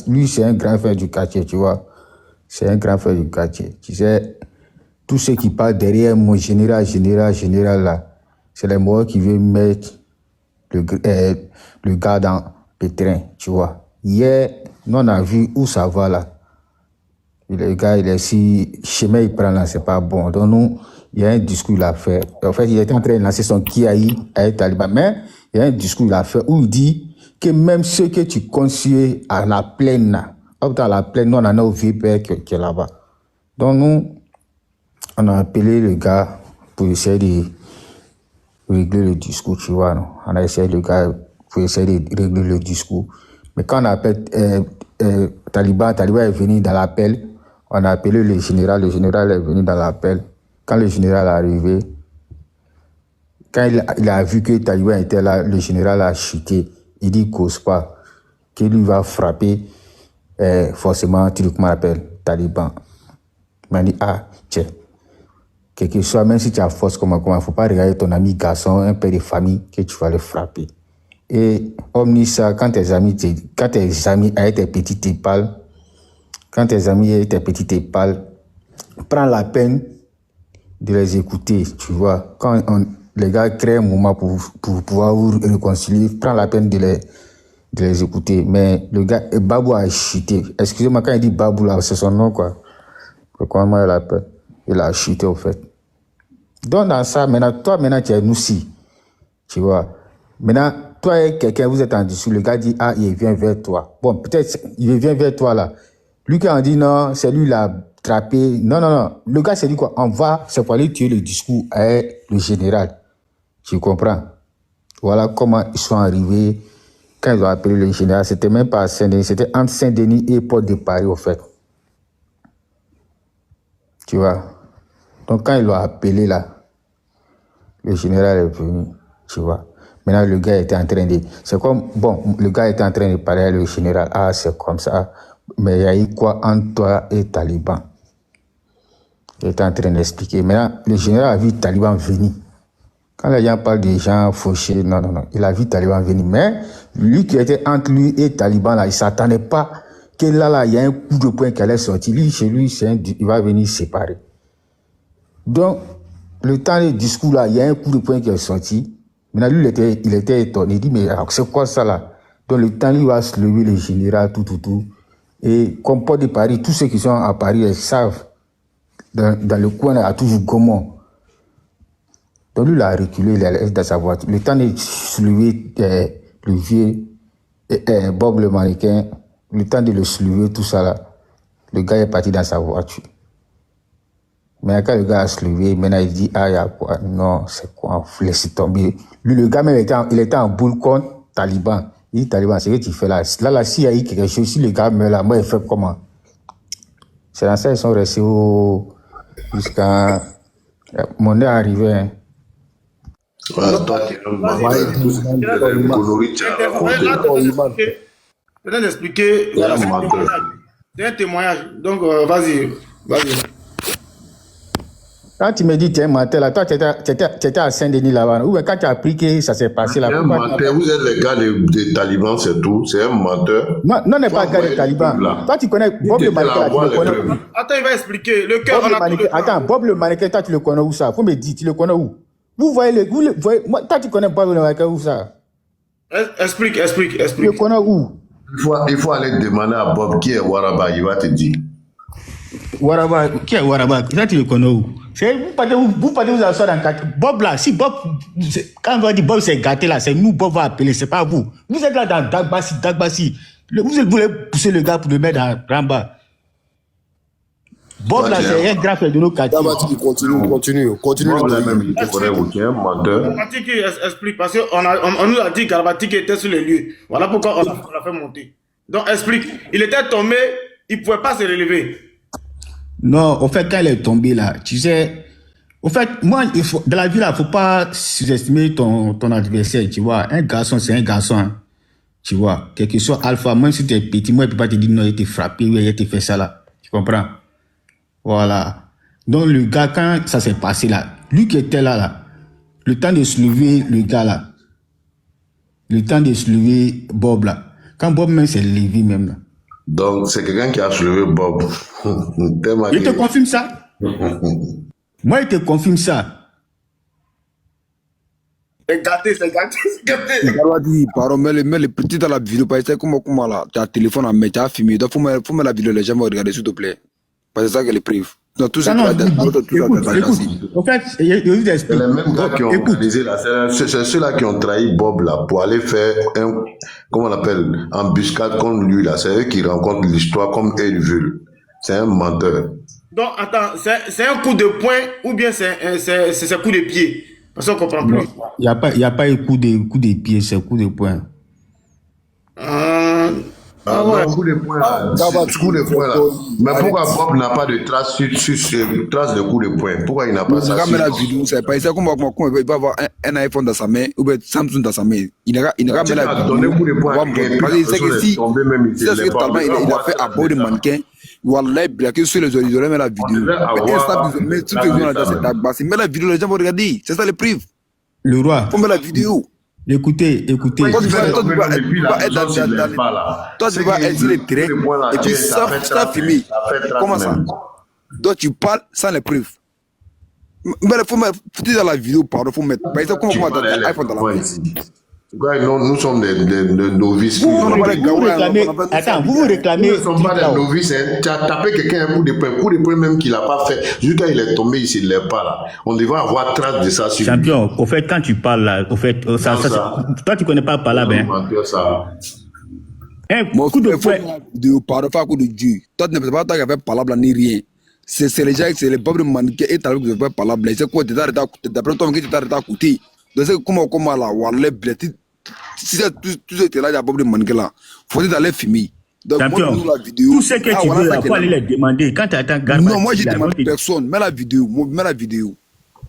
Lui, c'est un grand frère du quartier, tu vois. C'est un grand frère du quartier. Tu sais, tous ceux qui parlent derrière mon général là, c'est les morts qui veulent mettre le gars dans le train, tu vois. Hier, nous on a vu où ça va là. Le gars, il est si chemin il prend là, c'est pas bon. Donc nous, il y a un discours il a fait. En fait, il était en train de lancer son kiaï avec Taliban, mais il y a un discours il a fait où il dit que même ceux que tu conseilles à la plaine là, dans la plaine, nous on en a au VPR qui est là-bas. Donc nous, on a appelé le gars pour essayer de régler le discours, tu vois. Non? On a essayé le gars pour essayer de régler le discours. Mais quand on appelle Taliban est venu dans l'appel. On a appelé le général est venu dans l'appel. Quand le général est arrivé, quand il a vu que Taliban était là, le général a chuté. Il dit cause pas, qu'il lui va frapper forcément, comment on appelle, Taliban. Il m'a dit, ah, tiens, quel que soit, même si tu as force, comment, il ne faut pas regarder ton ami garçon, un père de famille, que tu vas le frapper. Et omnis ça, quand tes amis avec tes petits te parlent, quand tes amis et tes petits te parlent, prends la peine de les écouter, tu vois. Quand les gars créent un moment pour pouvoir vous réconcilier, prends la peine de les écouter. Mais le gars, Babou a chuté. Excusez-moi, quand il dit Babou, là, c'est son nom, quoi. Comment il l'appelle? Il a chuté, au fait. Donc, dans ça, toi, tu es nous aussi, tu vois. Maintenant, toi et quelqu'un, vous êtes en dessous, le gars dit, ah, il vient vers toi. Bon, peut-être, il vient vers toi, là. Lui qui a dit non, c'est lui l'a attrapé. Non. Le gars s'est dit quoi? On va, c'est pour aller tuer le discours avec le général. Tu comprends? Voilà comment ils sont arrivés. Quand ils ont appelé le général, c'était même pas à Saint-Denis, c'était entre Saint-Denis et Porte de Paris, au fait. Tu vois? Donc quand ils l'ont appelé là, le général est venu, tu vois. Maintenant, le gars était en train de... C'est comme... Bon, le gars était en train de parler avec le général. Ah, c'est comme ça. Mais il y a eu quoi entre toi et Taliban? Il était en train d'expliquer. Maintenant, le général a vu Taliban venir. Quand les gens parlent des gens fauchés, non. Il a vu Taliban venir. Mais lui qui était entre lui et Taliban, là, il ne s'attendait pas que là, il y a un coup de poing qui allait sortir. Lui, chez lui, il va venir séparer. Donc, le temps du discours, là, il y a un coup de poing qui est sorti. Maintenant, lui, il était étonné. Il dit, mais c'est quoi ça, là? Donc, le temps, il va se lever, le général, tout. Et comme Porte de Paris, tous ceux qui sont à Paris, ils savent, dans le coin, il y a toujours Gaumont. Donc lui, il a reculé, il est dans sa voiture. Le temps de se lever, le vieux, Bob le mannequin, le temps de le soulever, tout ça là, le gars est parti dans sa voiture. Mais quand le gars a se levé, maintenant il dit, ah, il y a quoi? Non, c'est quoi? On laisse tomber. Lui, le gars, même, il était en boule contre Taliban. Il dit, Taliban, c'est ce que tu fais là. Là, s'il y a eu quelque chose, si le gars meurt là, moi, il fait comment? C'est dans ça, ils sont restés jusqu'à... Mon est arrivé. Hein. Ouais, toi, tu es un menteur. Tout ce qui est les coloris, tu as raconté. Peut-être d'expliquer. C'est un témoignage. Donc, vas-y. Quand tu me dis tu es un menteur, là, toi, tu étais à Saint-Denis là-bas. Ou quand tu as appris que ça s'est passé là. C'est un menteur. Vous êtes les gars des talibans, c'est tout. C'est un menteur. Non, on n'est pas gars des talibans. Toi, tu connais Bob le mannequin. Attends, il va expliquer. Le cœur, Attends, Bob le mannequin, toi, tu le connais où ça? Faut me dire, tu le connais où? Vous voyez, moi, toi, tu connais Bob le mannequin où ça? Explique. Tu le connais où? Il faut aller demander à Bob qui est Waraba, il va te dire. Waraba, qui est Waraba? Ça, tu le connais où? Vous parlez vous asseoir dans le quartier. Bob là, si Bob, quand on va dire Bob c'est gâté là, c'est nous Bob va appeler, c'est pas vous. Vous êtes là dans Dagbassi. Vous voulez pousser le gars pour le mettre dans Ramba. Bob là, c'est un grand frère de nos quartiers. Continue. Bob là même, il te connaît où tu es un menteur. Garbatiki explique, parce qu'on nous a dit que Garbatiki était sur les lieux. Voilà pourquoi on l'a fait monter. Donc explique, il était tombé, il ne pouvait pas se relever. Non, au fait, quand il est tombé là, tu sais, au fait, moi, dans la vie là, il ne faut pas sous-estimer ton adversaire, tu vois. Un garçon, c'est un garçon, hein, tu vois. Quel que soit alpha, même si tu es petit, moi, je ne peux pas te dire non, il était frappé, oui, il était fait ça là. Tu comprends? Voilà. Donc, le gars, quand ça s'est passé là, lui qui était là, le temps de se lever, le gars là, le temps de se lever, Bob là, quand Bob même s'est levé même là, Donc, c'est quelqu'un qui a soulevé Bob. Il te confirme ça? Moi, il te confirme ça. C'est gâté, c'est gâté, c'est gâté. dit, pardon, mais les petits dans la vidéo, parce que comment là, tu as un téléphone à mettre, tu as filmé, donc faut mettre la vidéo, les gens vont regarder, s'il te plaît. Parce que c'est ça qu'elle est prive. Dans tout ça, écoute, en fait, je vous explique. C'est les mêmes gars qui ont organisé là. C'est ceux-là qui ont trahi Bob là pour aller faire un, comment on appelle, embuscade contre lui là. C'est eux qui rencontrent l'histoire comme eux ils veulent. C'est un menteur. Donc, attends, c'est un coup de poing ou bien c'est un coup de pied? Parce qu'on ne comprend plus. Il n'y a pas un coup de pied, c'est un coup de poing. Ouais. Coup de poing là. Coup de poing là. Mais pourquoi Bob n'a pas de trace trace de coup de poing? Pourquoi il n'a pas ça? La vidéo, c'est pas ça. Comment il va avoir un iPhone dans sa main ou bien Samsung dans sa main. Il n'a pas la donné coup de poing. Parce qu'il sait que si il a fait à bord de mannequin, Wallah, il y a que sur les auditeurs, mais la vidéo. Mais tout le monde a cette basse. Mais la vidéo, les gens vont regarder. C'est ça le prive. Le roi. Faut mettre la vidéo. Écoutez. Toi, tu vas être sur les terrains et puis ça filmer. Comment ça? Donc tu parles sans les preuves. Mais il faut mettre dans la vidéo, pardon, il faut mettre. Par exemple, comment on a l'iPhone dans la main? Nous sommes des novices. Vous vous réclamez. Nous ne sommes pas des novices. Tu as tapé quelqu'un un coup de poing même qu'il n'a pas fait. Juste quand il est tombé, il ne se lève pas là. On devait avoir trace de ça sur lui. Champion, au fait, quand tu parles là, au fait, toi tu ne connais pas parler. Un coup de poing. Pardon, pas un coup de Dieu. Toi, tu ne peux pas toi qui fait parler ni rien. C'est les gens, c'est les pauvres mannequins et tu as fait parler. C'est quoi, tu t'arrêtes à côté. Donc c'est comment là, Wallah, si tout était là, il y a pas de mannequin là. Il faut aller filmer. Donc, champion, tout ce que tu veux, il faut aller les demander. Quand tu attends, non, moi je demande personne. Mets la vidéo.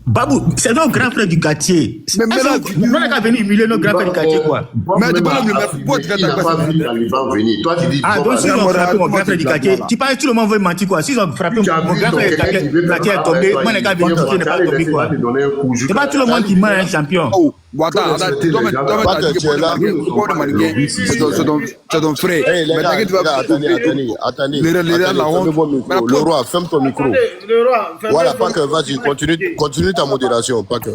Babou, c'est notre grand frère du quartier. Mais mets la vidéo. On a venu humilier notre grand frère du quartier, quoi. Mais tu peux le mettre. Pourquoi tu n'as pas vu Taliban venir? Toi, tu dis. Ah, donc s'ils ont frappé mon grand frère du quartier, tu parles, tout le monde veut mentir, quoi. S'ils ont frappé mon grand frère du quartier est tombé, moi, les gars, venus, il n'est pas tombé, quoi. C'est pas tout le monde qui ment, un champion. Attends, c'est ton frère. Attendez. Le roi, ferme ton micro. Voilà, pas que, vas-y, continue ta modération, pas que.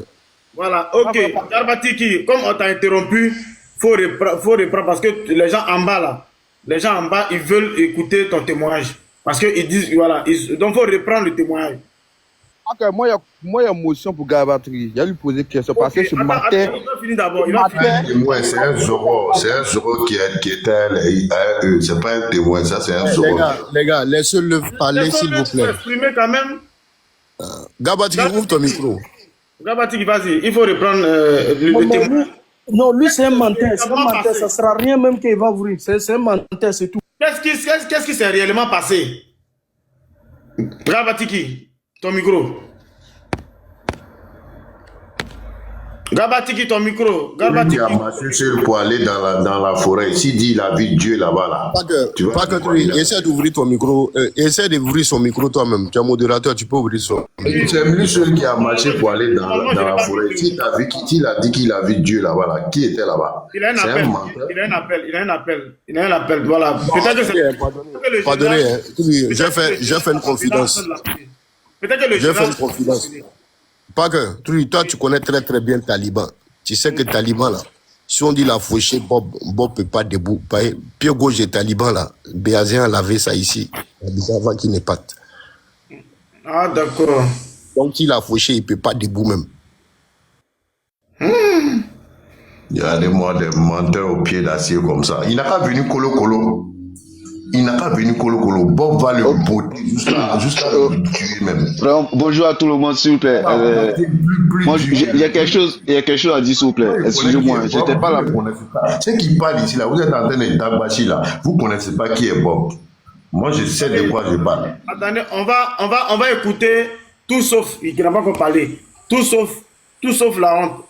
Voilà, ok. Garbatiki, comme on t'a interrompu, faut reprendre parce que les gens en bas là, ils veulent écouter ton témoignage. Parce qu'ils disent, voilà, donc faut reprendre le témoignage. Okay, moi, il y a une motion pour Garbatiki. Il a lui poser question parce que ce matin. Il va finir d'abord. C'est un Zoro. C'est un Zoro qui était à eux. C'est pas un témoin, ça, c'est un Zoro. Les gars, laissez-le parler, s'il vous plaît. Exprimer quand même. Garbatiki, ouvre ton micro. Garbatiki, vas-y. Il faut reprendre le témoin. Non, lui, c'est un menteur. Ça ne sera rien même qu'il va ouvrir. C'est un menteur, c'est tout. Qu'est-ce qui s'est réellement passé? Garbatiki. Ton micro. Garbatiki, ton micro. Garbatiki. Il a marché pour aller dans la forêt. S'il dit il a vu Dieu là-bas, là. Pas que tu essaie d'ouvrir ton micro. Essaie d'ouvrir son micro toi-même. Tu es modérateur, tu peux ouvrir son. C'est lui seul qui a marché pour aller dans la forêt. S'il a dit qu'il a vu Dieu là-bas, là. Qui était là-bas? Il a un appel. Voilà. Peut-être que c'est. Pardonnez, j'ai fait une confidence. Je fais une confidence. Pas que, toi, tu connais très très bien Taliban. Tu sais que Taliban, là, si on dit la fauchée, Bob peut pas debout. Pied gauche des Taliban, là, Béazien a lavé ça ici. Avant qu'il n'ait pas. Ah, d'accord. Donc, s'il a fauché, il peut pas debout même. Il y a des menteurs au pied d'acier comme ça. Il n'a pas venu colo. Bob va le botter jusqu'à le tuer même. Bonjour à tout le monde, s'il vous plaît. Moi, il y a quelque chose à dire, s'il vous plaît. Excusez-moi, je n'étais pas là. Ceux qui parlent ici, là, vous êtes en train de d'Agbachi, là. Vous ne connaissez pas qui est Bob. Moi, je sais de quoi je parle. Attendez, on va écouter tout sauf, il n'a pas encore parlé. Tout sauf la honte.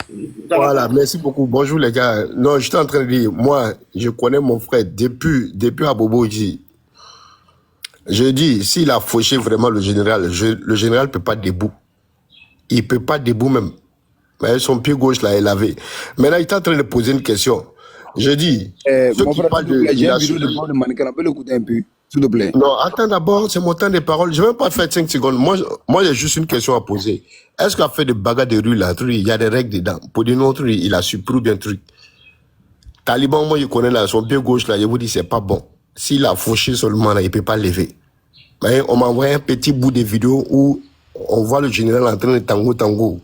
Voilà, merci beaucoup. Bonjour les gars. Non, j'étais en train de dire, moi, je connais mon frère depuis à Bobo ici. Je dis, s'il a fauché vraiment le général ne peut pas debout. Il ne peut pas debout même. Mais son pied gauche là est lavé. Maintenant, il est en train de poser une question. Je dis, ceux Mon qui frère, parlent s'il te de... plaît, j'ai Il un a vidéo de Bob le mannequin, on peut l'écouter un peu, s'il te plaît. Non, attends d'abord, c'est mon temps de parole. Je ne vais même pas faire 5 secondes. Moi j'ai juste une question à poser. Est-ce qu'à faire des bagarres de rue là, il y a des règles dedans? Pour dire non, il a su prouver un truc. Taliban, moi je connais là, son pied gauche là, je vous dis, c'est pas bon. S'il a fauché seulement là, il ne peut pas lever. Mais on m'a envoyé un petit bout de vidéo où on voit le général en train de tango.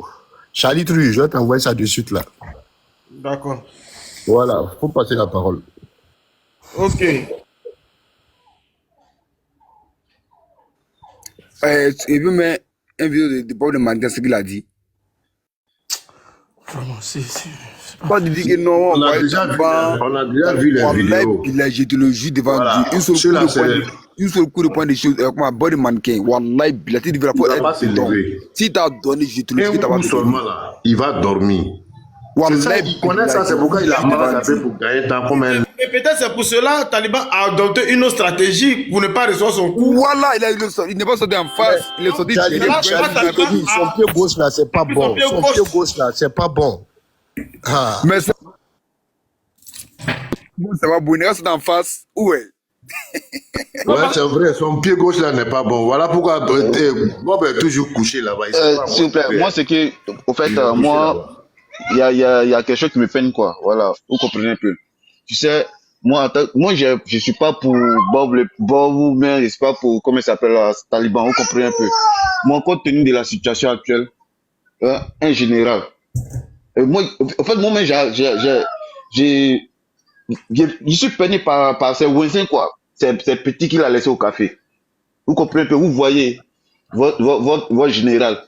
Charlie Truy, je vais t'envoyer ça de suite là. D'accord. Voilà, faut passer la parole. Ok. Il veut mettre une vidéo de Bob le mannequin, ce qu'il a dit. Vraiment, c'est Pas de dire que non, On a déjà vu les vidéos. Je te le jure devant Voilà. Dieu. Une seule coup de poing de choses, comment Bob le mannequin. Wallah, il a dit Il ne va pas se lever. Si t'as donné, je te le Un dis que t'as pas coup seulement là, il va dormir. C'est ça, il connaît ça, c'est pourquoi il a mal tapé pour gagner temps comme un... Et peut-être c'est pour cela que Taliban a adopté une autre stratégie pour ne pas recevoir son coup. Voilà, il n'est pas sorti en face. Il est sorti Charlie, derrière. son pied gauche là, c'est pas bon. Son pied gauche là, c'est pas bon. Ah. Mais ça va bon, il reste en face. Où est? Ouais, c'est vrai, son pied gauche là n'est pas bon. Voilà pourquoi Bob est toujours couché là-bas. S'il vous plaît, moi, c'est que, au fait, moi, il y a quelque chose qui me peine, quoi. Voilà, vous comprenez un peu. Tu sais, moi, je suis pas pour Bob ou bien je suis pas pour, comment il s'appelle, Taliban, vous comprenez un peu. Moi, compte tenu de la situation actuelle, un général. Moi, en fait, moi-même, je suis peiné par ces voisins, quoi. Ces petits qu'il a laissés au café. Vous comprenez un peu, vous voyez, votre général,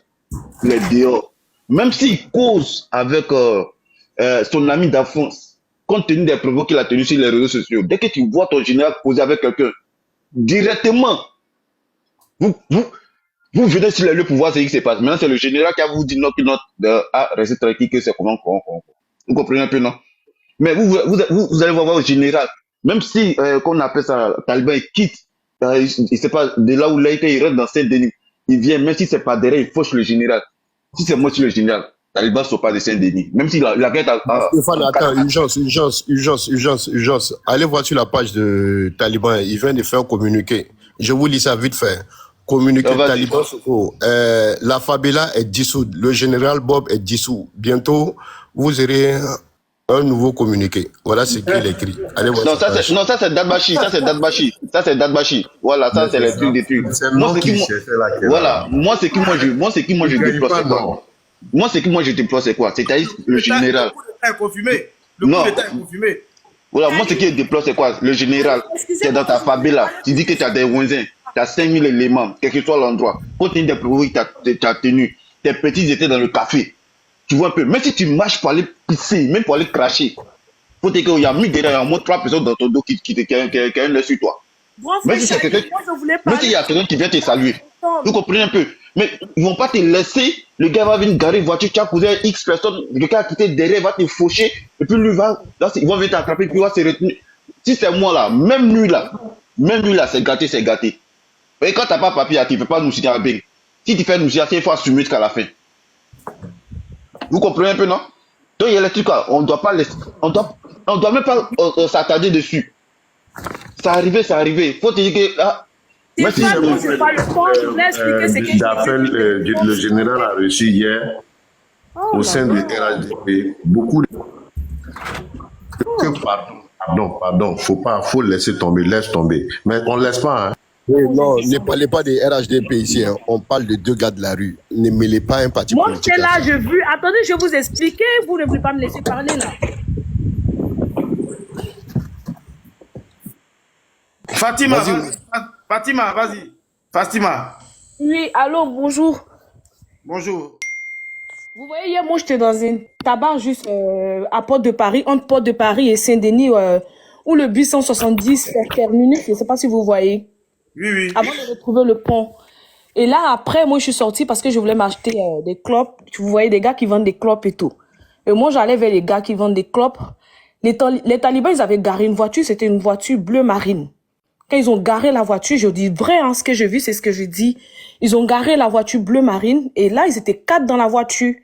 il est dehors. Même s'il cause avec son ami d'enfance, compte tenu des propos qu'il a tenus sur les réseaux sociaux, dès que tu vois ton général causer avec quelqu'un, directement, vous venez sur les lieux pour voir ce qui se passe. Maintenant, c'est le général qui a vous dit non, restez tranquille, que c'est comment. Vous comprenez un peu, non? Mais vous allez voir votre général, même si, qu'on appelle ça, Taliban, il quitte, il sait pas, de là où il a été, il rentre dans Saint-Denis. Il vient, même si c'est pas derrière, il fauche le général. Si c'est moi, le général, Taliban ne sort pas de Saint-Denis. Même si la guerre Stéphane, attends, urgence. Allez voir sur la page de Taliban, il vient de faire un communiqué. Je vous lis ça vite fait. Communiqué Taliban, la Fabela est dissoute, le général Bob est dissous. Bientôt, vous aurez un nouveau communiqué. Voilà ce qu'il écrit. Allez voir. Non, ça c'est Dadbashi. Ça c'est Dadbashi. Voilà, ça c'est les trucs des trucs. Voilà, moi ce qui moi je déplore c'est quoi? Moi ce qui moi je déplore c'est quoi? C'est-à-dire le général. Le coup d'État est confirmé. Voilà, moi ce qui déplore c'est quoi? Le général, c'est dans ta Fabela. Tu dis que tu as des voisins, tu as 5000 éléments, quel que soit l'endroit. Quand tu as des propos que tu as tenus, tes petits étaient dans le café. Tu vois un peu, même si tu marches pour aller pisser, même pour aller cracher, faut te dire qu'il y a mis derrière, il y a au moins 3 personnes dans ton dos qui ont un œil sur toi. Même si c'est quelqu'un, même s'il y a quelqu'un qui vient te saluer, vous comprenez un peu. Mais ils vont pas te laisser, le gars va venir garer une voiture, tu as causé X personnes, le gars qui était derrière va te faucher, et puis lui va, là, il va venir t'attraper, puis il va se retenir. Si c'est moi là, même lui là, c'est gâté. Et quand t'as pas papier, tu ne peux pas nous citer à Bing. Si tu fais nous citer, il faut assumer jusqu'à la fin. Vous comprenez un peu, non? Donc il y a les trucs là, on doit même pas s'attarder dessus. Ça arrivait. Faut te dire que Merci. Le général a reçu hier au sein de RHDP beaucoup de... Pardon, faut laisser tomber, laisse tomber. Mais on ne laisse pas, hein. Non, ne parlez pas des RHDP ici, hein. On parle de deux gars de la rue. Ne mêlez pas un parti moi, politique. Moi, là, je vu. Attendez, je vais vous expliquer. Vous ne voulez pas me laisser parler, là. Fatima, vas-y. Fatima. Oui, allô, bonjour. Bonjour. Vous voyez, hier, moi, j'étais dans un tabac juste à Porte de Paris, entre Porte de Paris et Saint-Denis, où le bus 170 terminus. Je ne sais pas si vous voyez. Oui. Avant de retrouver le pont. Et là, après, moi, je suis sortie parce que je voulais m'acheter des clopes. Vous voyez des gars qui vendent des clopes et tout. Et moi, j'allais vers les gars qui vendent des clopes. Les talibans, ils avaient garé une voiture. C'était une voiture bleu marine. Quand ils ont garé la voiture, je dis vrai, hein, ce que je vis, c'est ce que je dis. Ils ont garé la voiture bleu marine. Et là, ils étaient 4 dans la voiture.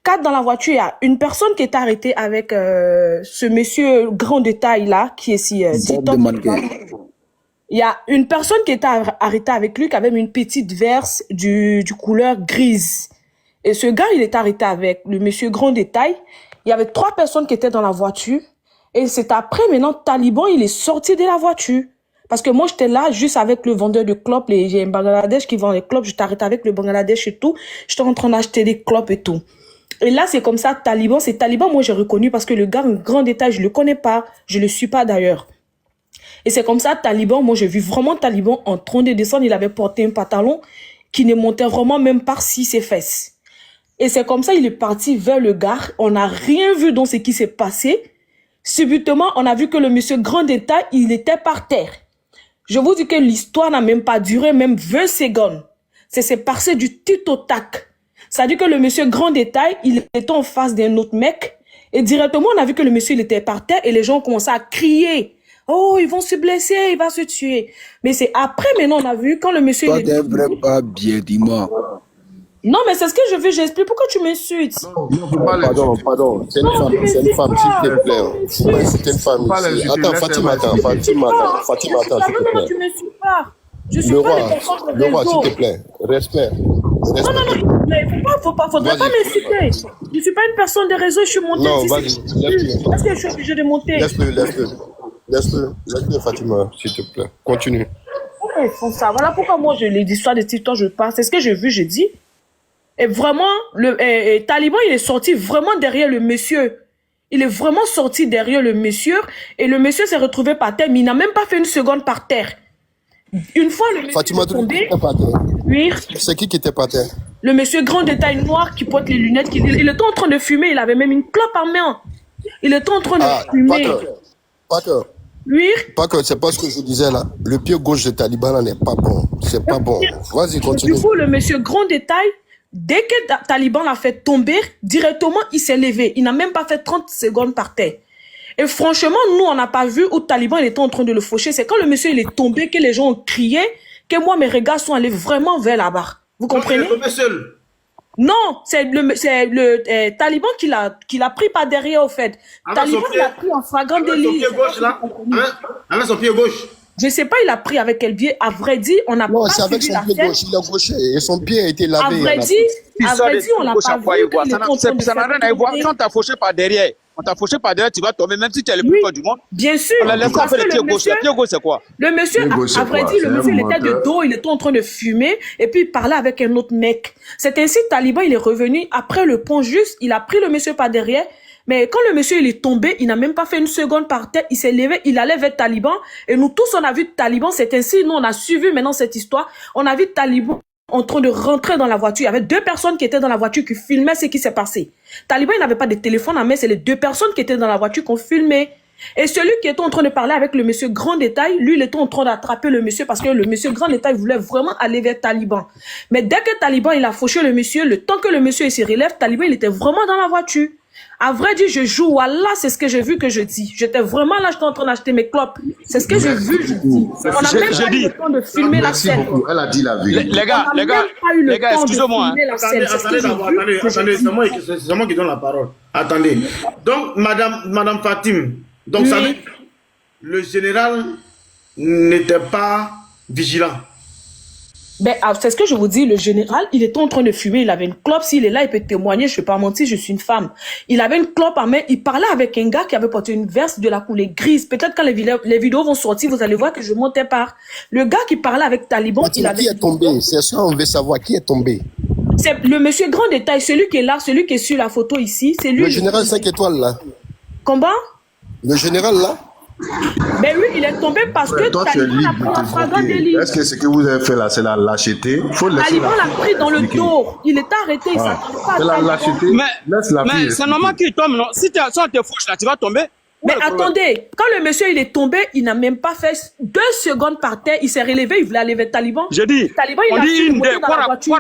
4 dans la voiture, il y a une personne qui est arrêtée avec ce monsieur grand de taille là, qui est si TikTok. Il y a une personne qui était arrêtée avec lui, qui avait une petite verse du couleur grise. Et ce gars, il est arrêté avec le monsieur grand de taille. Il y avait 3 personnes qui étaient dans la voiture. Et c'est après, maintenant, Taliban, il est sorti de la voiture. Parce que moi, j'étais là juste avec le vendeur de clopes. J'ai un Bangladesh qui vend les clopes. Je t'arrête avec le Bangladesh et tout. J'étais en train d'acheter des clopes et tout. Et là, c'est comme ça, Taliban. C'est Taliban, moi, j'ai reconnu parce que le gars, en grand détail, je le connais pas. Je le suis pas d'ailleurs. Et c'est comme ça, Taliban, moi, j'ai vu vraiment Taliban en train de descendre. Il avait porté un pantalon qui ne montait vraiment même par ses fesses. Et c'est comme ça, il est parti vers le gars. On n'a rien vu dans ce qui s'est passé. Subitement, on a vu que le monsieur grand détail, il était par terre. Je vous dis que l'histoire n'a même pas duré même 20 secondes. C'est passé du tit au tac. Ça dit que le monsieur grand détail, il était en face d'un autre mec. Et directement, on a vu que le monsieur, il était par terre et les gens ont commencé à crier. Oh, ils vont se blesser, il va se tuer. Mais c'est après, maintenant, on a vu quand le monsieur... Toi, t'es vrai pas bien, dis-moi. Non, mais c'est ce que je veux, j'explique. Pourquoi tu m'insultes? Pardon. C'est une femme, s'il te plaît. C'est une femme. Attends, Fatima, attends, s'il te plaît. Non, tu m'insultes pas. Je suis Le pas roi, s'il te plaît. Respect. Non, mais faudrait pas m'insulter. Je suis pas une personne des réseaux, je suis montée. Non, vas-y, laisse-le. Est-ce que je suis obligée de monter? Laisse-le, Fatima, s'il te plaît. Continue. Ouais, ils font ça. Voilà pourquoi moi, les histoires de TikTok, je parle. C'est ce que j'ai vu, j'ai dit. Et vraiment, le Taliban, il est sorti vraiment derrière le monsieur. Il est vraiment sorti derrière le monsieur. Et le monsieur s'est retrouvé par terre, mais il n'a même pas fait une seconde par terre. Une fois, le monsieur Fatima, est tombé. Oui. C'est qui était par terre? Le monsieur grand de taille noire qui porte les lunettes. Il était en train de fumer. Il avait même une clope en main. Il était en train de fumer. Oui. Pas que c'est pas ce que je disais là. Le pied gauche de Taliban là n'est pas bon. C'est pas bon. Vas-y, continue. Du coup, le monsieur grand détail, dès que Taliban l'a fait tomber, directement, il s'est levé. Il n'a même pas fait 30 secondes par terre. Et franchement, nous, on n'a pas vu où Taliban il était en train de le faucher. C'est quand le monsieur il est tombé que les gens ont crié, que moi, mes regards sont allés vraiment vers la barre. Vous comprenez? Il est tombé seul. Non, c'est le Taliban qui l'a pris par derrière, au fait. Taliban l'a pris en flagrant délit. Avec son pied gauche, là. Avec son pied gauche. Je sais pas, il a pris avec quel pied. À vrai dire, on n'a pas Non, c'est avec suivi son pied gauche. Il a gauché et son pied a été lavé. À vrai dire, on n'a pas vu. Ça n'a rien à voir. Quand t'as fauché par derrière, tu vas tomber, même si tu es le plus fort du monde. Bien sûr. On a laissé faire le pied gauche. Le pied gauche, c'est quoi? Le monsieur, à vrai dire, le monsieur, il était de dos, il était en train de fumer, et puis il parlait avec un autre mec. C'est ainsi que Taliban, il est revenu après le pont juste, il a pris le monsieur par derrière. Mais quand le monsieur il est tombé, il n'a même pas fait une seconde par terre, il s'est levé, il allait vers Taliban. Et nous tous, on a vu Taliban, c'est ainsi, nous on a suivi maintenant cette histoire. On a vu Taliban en train de rentrer dans la voiture. Il y avait 2 personnes qui étaient dans la voiture qui filmaient ce qui s'est passé. Taliban, il n'avait pas de téléphone à main, c'est les 2 personnes qui étaient dans la voiture qui ont filmé. Et celui qui était en train de parler avec le monsieur grand détail, lui, il était en train d'attraper le monsieur parce que le monsieur grand détail voulait vraiment aller vers Taliban. Mais dès que Taliban, il a fauché le monsieur, le temps que le monsieur il se relève, Taliban, il était vraiment dans la voiture. À vrai dire, je joue. Wallah, c'est ce que j'ai vu que je dis. J'étais vraiment là, j'étais en train d'acheter mes clopes. C'est ce que j'ai vu, je dis. On n'a même pas eu le temps de filmer la scène. Elle a dit la vérité. Les gars, excusez-moi. Attendez, c'est moi qui donne la parole. Attendez. Donc, Madame Fatim, donc ça veut dire que le général n'était pas vigilant. Ben, c'est ce que je vous dis, le général, il était en train de fumer, il avait une clope, s'il est là, il peut témoigner, je ne vais pas mentir, je suis une femme. Il avait une clope en main, il parlait avec un gars qui avait porté une veste de la couleur grise. Peut-être quand les vidéos vont sortir, vous allez voir que je montais par. Le gars qui parlait avec Taliban, il avait... Qui est tombé? C'est ça, on veut savoir qui est tombé. C'est le monsieur grand détail, celui qui est là, celui qui est sur la photo ici, c'est lui. Le général 5 étoiles là. Comment? Le général là. Mais lui, il est tombé parce que toi, tu es libre de te Est-ce que ce que vous avez fait là, c'est la lâcheté? Taliban l'a pris dans le dos. Il est arrêté, il s'attend pas. C'est la lâcheté. Mais c'est normal qu'il tombe, non? Si on te fauche là, tu vas tomber. Mais attendez, quand le monsieur il est tombé, il n'a même pas fait 2 secondes par terre, il s'est relevé, il voulait aller vers Taliban. Je dis, Taliban, il on a dit su une monter des, dans la voiture.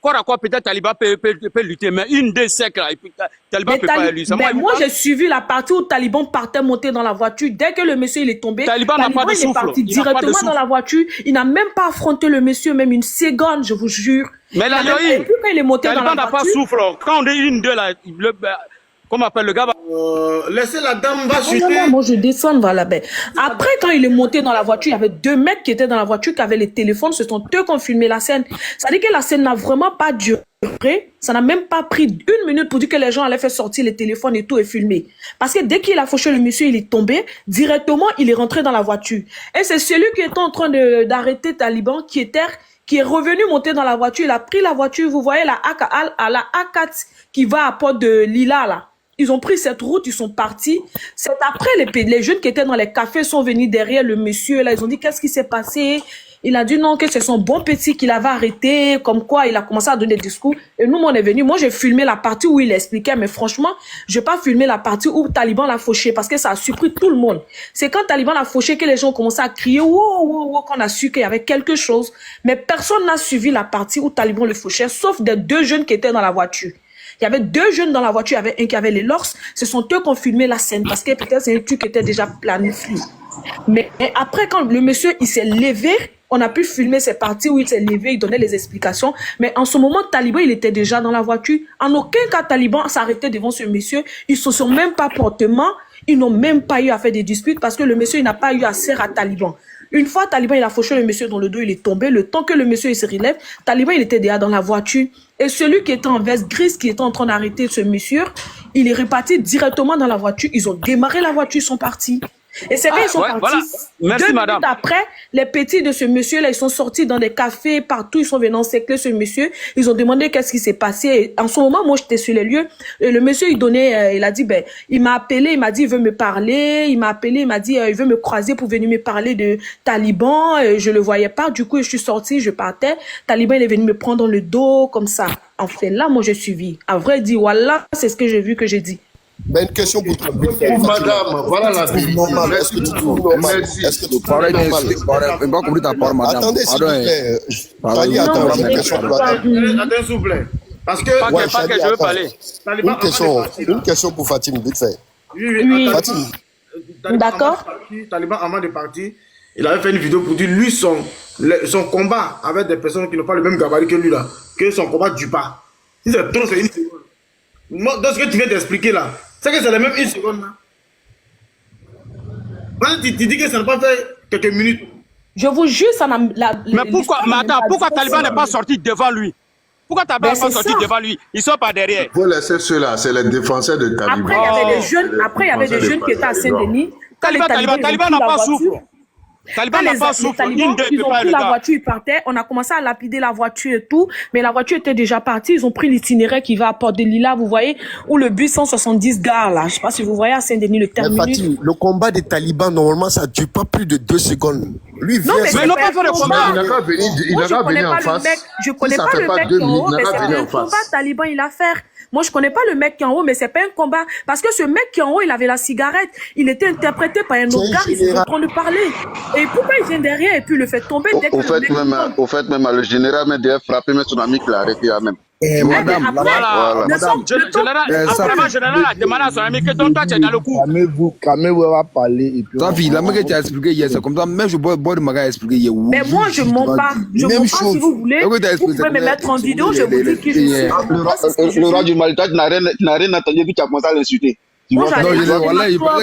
quoi à quoi peut-être Taliban peut lutter, mais une des secs là, et puis Taliban Mais peut pas lui. mais moi, j'ai suivi la partie où Taliban partait monter dans la voiture. Dès que le monsieur il est tombé, Taliban n'a pas de il est souffle. parti Il n'a pas de directement souffle. dans la voiture. Il n'a même pas affronté le monsieur, même une seconde, je vous jure. Mais là, Et puis quand il est monté dans Taliban la n'a pas voiture, souffle. Quand on dit une, deux là, comment appelle le gars Laissez la dame va non, chuter. moi je descends vers la baie. Après, quand il est monté dans la voiture, il y avait 2 mecs qui étaient dans la voiture, qui avaient les téléphones, ce sont eux qui ont filmé la scène. Ça veut dire que la scène n'a vraiment pas duré. Ça n'a même pas pris 1 minute pour dire que les gens allaient faire sortir les téléphones et tout et filmer. Parce que dès qu'il a fauché le monsieur, il est tombé, directement, il est rentré dans la voiture. Et c'est celui qui était en train d'arrêter Taliban, qui est revenu monter dans la voiture. Il a pris la voiture, vous voyez la A4 qui va à Port de Lila là. Ils ont pris cette route, ils sont partis. C'est après les jeunes qui étaient dans les cafés sont venus derrière le monsieur. Là, ils ont dit qu'est-ce qui s'est passé. Il a dit non, que c'est son bon petit qui l'avait arrêté. Comme quoi, il a commencé à donner des discours. Et nous, on est venus. Moi, j'ai filmé la partie où il expliquait. Mais franchement, je n'ai pas filmé la partie où Taliban l'a fauché. Parce que ça a surpris tout le monde. C'est quand Taliban l'a fauché que les gens ont commencé à crier. Wow, wow, wow, qu'on a su qu'il y avait quelque chose. Mais personne n'a suivi la partie où Taliban le fauchait. Sauf des 2 jeunes qui étaient dans la voiture. Il y avait 2 jeunes dans la voiture, il y avait un qui avait les lors. Ce sont eux qui ont filmé la scène parce que peut-être c'est un truc qui était déjà planifié. Mais après, quand le monsieur il s'est levé, on a pu filmer ces parties où il s'est levé, il donnait les explications. Mais en ce moment, Taliban, il était déjà dans la voiture. En aucun cas, Taliban s'arrêtait devant ce monsieur. Ils ne se sont même pas portement. Ils n'ont même pas eu à faire des disputes parce que le monsieur il n'a pas eu à serrer à Taliban. Une fois, Taliban, il a fauché le monsieur dans le dos, il est tombé. Le temps que le monsieur il se relève, Taliban, il était déjà dans la voiture. Et celui qui était en veste grise, qui était en train d'arrêter ce monsieur, il est reparti directement dans la voiture. Ils ont démarré la voiture, ils sont partis. Et c'est quand ils sont partis. Voilà. Merci, 2 madame. minutes après, les petits de ce monsieur-là, ils sont sortis dans des cafés, partout, ils sont venus encercler ce monsieur. Ils ont demandé qu'est-ce qui s'est passé. Et en ce moment, moi, j'étais sur les lieux. Et le monsieur, il a dit, il m'a appelé, il m'a dit, il veut me parler. Il m'a appelé, il m'a dit, il veut me croiser pour venir me parler de Taliban. Je le voyais pas. Du coup, je suis sortie, je partais. Taliban, il est venu me prendre dans le dos, comme ça. En fait, là, moi, j'ai suivi. À vrai dire, voilà, c'est ce que j'ai vu, que j'ai dit. Ben, une question pour toi. Madame, voilà la vie. Est-ce que tu trouves normal? Est-ce que tu trouves normal? madame. Attendez, s'il vous plaît. Chali, attends, j'ai une question pour toi. Attends, s'il vous plaît. Parce que Ouais, Pas que Chali, je veux attends. parler. Taliban, Une question pour Fatim, vite fait. Oui. Fatim, D'accord. Taliban, avant de partir, il avait fait une vidéo pour dire lui, son combat avec des personnes qui n'ont pas le même gabarit que lui là, que son combat ne dure pas. Si c'est trop, c'est 1 seconde. Moi, dans ce que tu viens d'expliquer là, c'est que c'est la même 1 seconde là. Quand tu dis que ça n'a pas fait quelques minutes. Je vous jure, ça n'a... Mais pourquoi Taliban n'est pas sorti devant lui? Pourquoi Taliban n'est pas sorti devant lui? Ils sont pas derrière. Vous laissez ceux-là, c'est les défenseurs de Taliban. Après, il y avait des jeunes, qui étaient à Saint-Denis. Quand les Taliban n'a pas souffle. Taliban n'a pas les souffle. talibans, ils ont pris la voiture, ils partaient. On a commencé à lapider la voiture et tout. Mais la voiture était déjà partie. Ils ont pris l'itinéraire qui va à Port de Lila, vous voyez, où le bus 170 gare là. Je sais pas si vous voyez à Saint-Denis le terminus. Fatim, le combat des talibans, normalement, ça ne dure pas plus de 2 secondes. Lui, Non, mais ils n'ont pas fait le combat. Il n'a qu'à venir, Moi, je connais pas le mec. Je connais pas le mec qui est en haut, mais c'est un combat taliban, il a fait. Moi, je connais pas le mec qui est en haut, mais c'est pas un combat. Parce que ce mec qui est en haut, il avait la cigarette. Il était interprété par un autre gars, ils étaient en train de parler. Et pourquoi il vient derrière et puis le fait tomber dès que Au fait, même, le général m'a déjà frappé, mais son ami qui l'a arrêté même. Madame, Voilà. Général a demandé à son ami que toi, tu es dans le coup. Calmez-vous, on va parler. Et puis ta fille, la mec que tu as expliqué hier, c'est comme ça. Même je bois de maga expliqué hier. Mais moi, je mens pas. Je mens pas si vous voulez. Vous pouvez me mettre en vidéo, je vous dis qui je suis. Le roi du Mali, toi, tu n'as rien entendu, puis tu as commencé à l'insulter. Moi, j'allais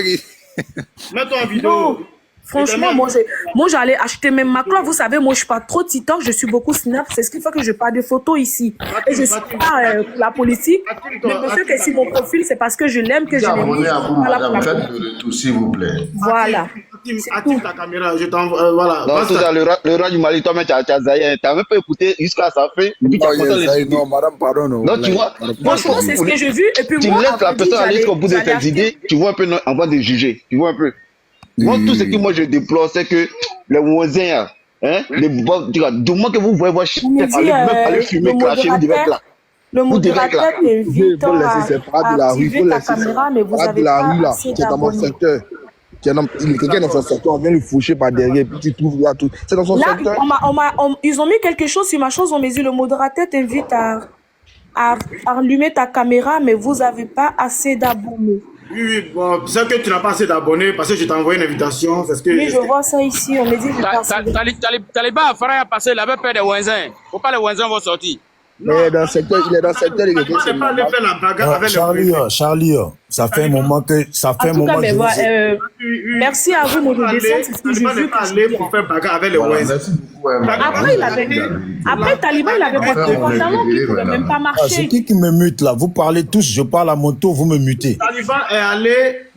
Mets-toi en vidéo. Franchement, moi, j'allais acheter même ma clope. Vous savez, moi, je suis pas trop TikTok, je suis beaucoup Snap. C'est ce qui fait que je parle de photos ici. Et je suis pas la politique. Le monsieur qui est sur mon profil, c'est parce que je l'aime que je l'aime. Faites le tout, s'il vous plaît. Voilà. Active ta caméra, je t'envoie. Voilà. Non, tout ça, le roi du Mali, toi, tu as zaïen. Tu n'as même pas écouté jusqu'à sa fin. Et puis tu as commencé à l'insulter. Non, madame, pardon. Non, tu vois. Franchement, c'est ce que j'ai vu. Et puis Tu moi, laisses la personne aller jusqu'au bout de tes idées. Tu vois un peu en voie de juger. Tu vois un peu. Moi, tout ce que moi je déplore, c'est que les voisins, du moment que vous voyez vos chiens aller fumer, cracher, vous devez être là. Le Vous direct là. modérateur t'invite Faut laisser à ces parades de la rue. Il activer faut ta laisser ces caméra, mais vous parades de n'avez la pas rue là. assez Tu es dans mon d'abonnés. secteur. Quelqu'un est dans son secteur, on vient le faucher par derrière, puis tu trouves là tout. C'est dans son Là, secteur. ils ont mis quelque chose sur ma chose, on me dit le modérateur t'invite à allumer ta caméra, mais vous n'avez pas assez d'abonnés. Oui, bon, c'est que tu n'as pas assez d'abonnés parce que je t'ai envoyé une invitation. Parce que Oui, je vois ça ici, on me dit que Taliban, Farah a passé, il avait peur des Ouinzins. Faut pas les Ouinzins vont sortir. Il est dans le secteur, il est dans le secteur, il on n'est pas allé faire la bagarre avec Charlie, ça fait un moment que ça fait En un tout cas, moment mais que voilà, merci à vous de descendre, c'est ce que j'ai Taliban n'est vu. pas allé pour faire bagarre avec les Ouinzins. Après, Taliban, il avait pas de pantalon qui ne pouvait même pas c'est marcher. qui me mute là? Vous parlez tous, je parle à mon tour, vous me mutez.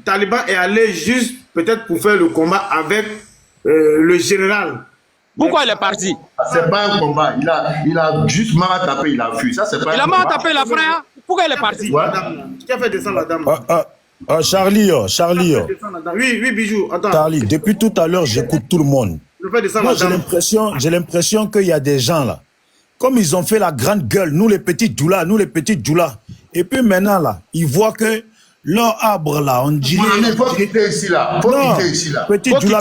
Taliban est allé juste peut-être pour faire le combat avec le général. Pourquoi il est parti? C'est pas un combat. Il a juste mal à taper, il a fui. Ça, c'est pas Il a mal tapé la frère. Pourquoi il est parti? Qui a fait descendre la dame? Charlie. Oui, Bijou, attends. Charlie, depuis tout à l'heure, j'écoute tout le monde. Je fais descendre Moi, la dame. j'ai l'impression qu'il y a des gens là, comme ils ont fait la grande gueule, nous les petits djoulas. Et puis maintenant là, ils voient que leur arbre là, on dirait. Il faut quitter ici là. Petit djoula,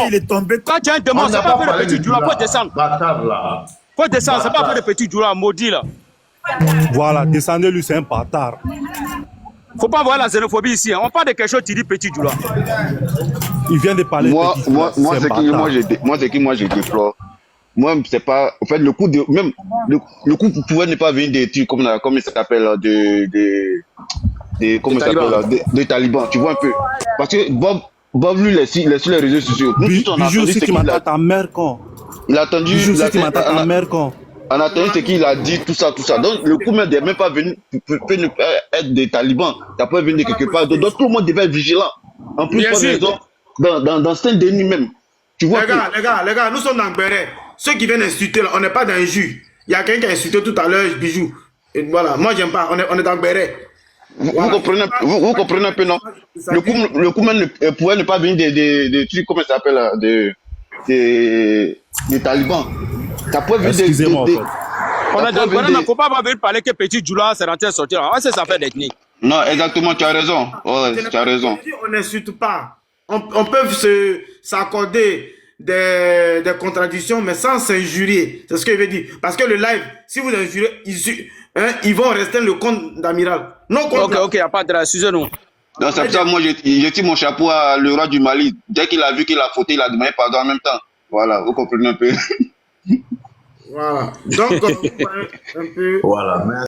il est tombé. Quand tu as un démon, c'est pas fait de petit djoula, faut descendre. Faut descendre, c'est pas fait de petit djoula, maudit là. Voilà, descendez-lui, c'est un bâtard. Faut pas voir la xénophobie ici. On parle de quelque chose, tu dis petit djoula. Il vient de parler. Moi, c'est qui moi je déplore. Moi, c'est pas. En fait, le coup de. Même. Le coup pouvait ne pas venir des trucs comme il s'appelle, des talibans. Tu vois un peu. Parce que Bob lui, il est sur les réseaux sociaux. Bijou, si tu m'entends ta mère con. Il a attendu. Bijou, si tu m'entends ta mère con. En attendant ce qu'il a dit, tout ça. Donc, le coup n'est même pas venu peut ne pas être des talibans. Ça peut venir de quelque part. Donc, tout le monde devait être vigilant. En plus, dans ce déni même. Tu vois. Les gars, nous sommes dans Béret. Ceux qui viennent insulter, là, on n'est pas dans un jus. Il y a quelqu'un qui a insulté tout à l'heure, Bijou. Et voilà, moi, j'aime pas. On est dans Béret. Vous comprenez un peu, non? Le coup même ne pouvait ne pas venir des trucs, comment ça s'appelle, des talibans. Ça peut venir excusez-moi, on ne faut pas venir parler que petit djoula c'est rentré à sortir. C'est ça fait d'ethnie. Non, exactement, tu as raison. Ouais, tu as raison. On n'insulte pas. On peut s'accorder des contradictions, mais sans s'injurier. C'est ce que je veux dire. Parce que le live, si vous injurez, ils vont rester le compte d'amiral. Non, ok, à part de la sujet, nous. Donc, c'est pour ça, moi, j'ai tiré mon chapeau à le roi du Mali. Dès qu'il a vu qu'il a fauté, il a demandé pardon en même temps. Voilà, vous comprenez un peu. Voilà. Donc, un peu. Voilà, merci.